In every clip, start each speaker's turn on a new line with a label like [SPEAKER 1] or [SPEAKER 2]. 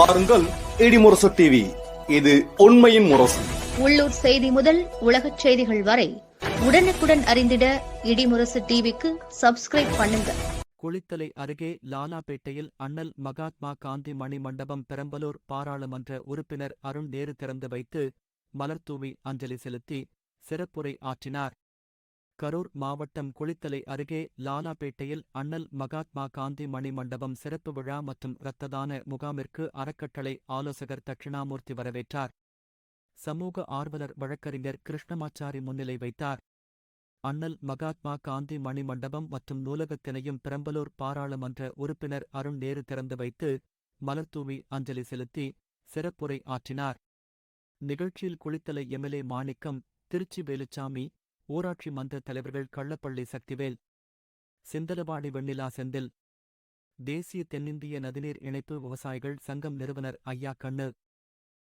[SPEAKER 1] பாருங்கள் இடிமுரசு டிவி. இது உண்மையின் முரசு.
[SPEAKER 2] உள்ளூர் செய்தி முதல் உலகச் செய்திகள் வரை உடனுக்குடன் அறிந்திட இடிமுரசு டிவிக்கு சப்ஸ்கிரைப் பண்ணுங்க.
[SPEAKER 3] குளித்தலை அருகே லாலாபேட்டையில் அண்ணல் மகாத்மா காந்தி மணி மண்டபம் பெரம்பலூர் பாராளுமன்ற உறுப்பினர் அருண் நேரு திறந்து வைத்து மலர்தூவி அஞ்சலி செலுத்தி சிறப்புரை ஆற்றினார். கரூர் மாவட்டம் குளித்தலை அருகே லாலாபேட்டையில் அண்ணல் மகாத்மா காந்தி மணி மண்டபம் சிறப்பு விழா மற்றும் இரத்ததான முகாமிற்கு அறக்கட்டளை ஆலோசகர் தட்சிணாமூர்த்தி வரவேற்றார். சமூக ஆர்வலர் வழக்கறிஞர் கிருஷ்ணமாச்சாரி முன்னிலை வைத்தார். அண்ணல் மகாத்மா காந்தி மணி மண்டபம் மற்றும் நூலகத்தினையும் பெரம்பலூர் பாராளுமன்ற உறுப்பினர் அருண் நேரு திறந்து வைத்து மலர்தூவி அஞ்சலி செலுத்தி சிறப்புரை ஆற்றினார். நிகழ்ச்சியில் குளித்தலை எம்எல்ஏ மாணிக்கம், திருச்சி வேலுச்சாமி, ஊராட்சி மன்ற தலைவர்கள் கள்ளப்பள்ளி சக்திவேல், சிந்தலவாடி வெண்ணிலா செந்தில், தேசிய தென்னிந்திய நதிநீர் இணைப்பு விவசாயிகள் சங்கம் நிறுவனர் ஐயா கண்ணு,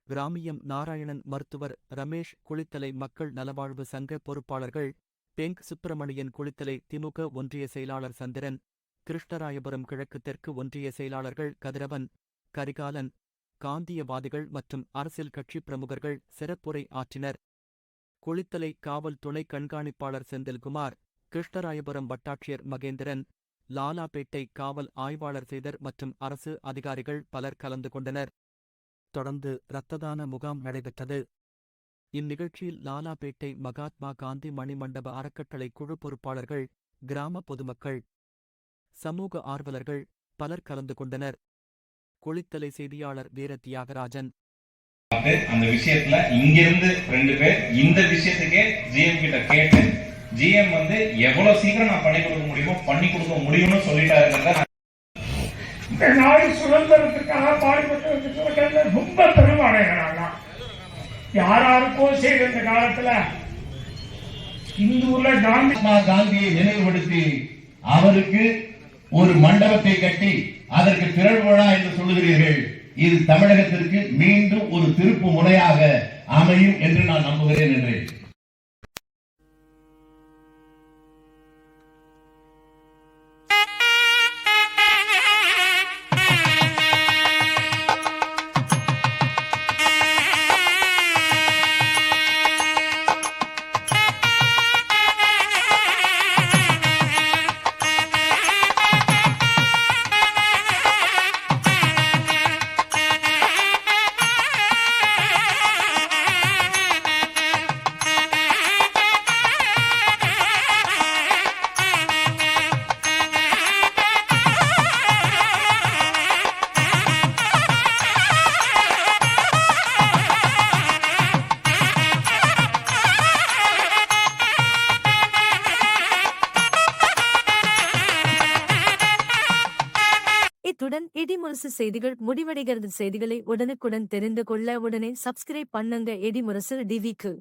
[SPEAKER 3] கிராமியம் நாராயணன், மருத்துவர் ரமேஷ், குளித்தலை மக்கள் நலவாழ்வு சங்க பொறுப்பாளர்கள் பெங்க் சுப்பிரமணியன், குளித்தலை திமுக ஒன்றிய செயலாளர் சந்திரன், கிருஷ்ணராயபுரம் கிழக்கு தெற்கு ஒன்றிய செயலாளர்கள் கதிரவன், கரிகாலன், காந்தியவாதிகள் மற்றும் அரசியல் கட்சி பிரமுகர்கள் சிறப்புரை ஆற்றினர். குளித்தலை காவல் துணை கண்காணிப்பாளர் செந்தில்குமார், கிருஷ்ணராயபுரம் வட்டாட்சியர் மகேந்திரன், லாலாபேட்டை காவல் ஆய்வாளர் சேதர் மற்றும் அரசு அதிகாரிகள் பலர் கலந்து கொண்டனர். தொடர்ந்து இரத்ததான முகாம் நடைபெற்றது. இந்நிகழ்ச்சியில் லாலாபேட்டை மகாத்மா காந்தி மணிமண்டப அறக்கட்டளை குழு பொறுப்பாளர்கள், கிராம பொதுமக்கள், சமூக ஆர்வலர்கள் பலர் கலந்து கொண்டனர். குளித்தலை செய்தியாளர் வீர தியாகராஜன்.
[SPEAKER 4] அந்த விஷயத்துல இங்கிருந்து 2 பேர் இந்த விஷயத்துக்கே ஜிஎம் கிட்ட கேட்டு ஜிஎம் எவ்வளவு சீக்கிரம் நான் பண்ணி கொடுக்க முடியுமோ பண்ணி கொடுக்க முடியும்னு சொல்லிட்டாரு.
[SPEAKER 5] இந்த நாடு சுதந்திரத்துக்காக பாடுபட்டு ரொம்ப பெருமாடைகள் யாராருக்கோ செய்த இந்த காலத்துல இந்தூர்ல காந்தியை நினைவுபடுத்தி அவருக்கு ஒரு மண்டபத்தை கட்டி அதற்கு திரள் விழா என்று சொல்லுகிறீர்கள். இது தமிழகத்திற்கு மீண்டும் ஒரு திருப்பு முனையாக அமையும் என்று நான் நம்புகிறேன் என்றேன்.
[SPEAKER 6] இத்துடன் இடிமுரசு செய்திகள் முடிவடைகிறது. செய்திகளை உடனுக்குடன் தெரிந்து கொள்ள உடனே சப்ஸ்கிரைப் பண்ணுங்க இடிமுரசு டிவிக்கு.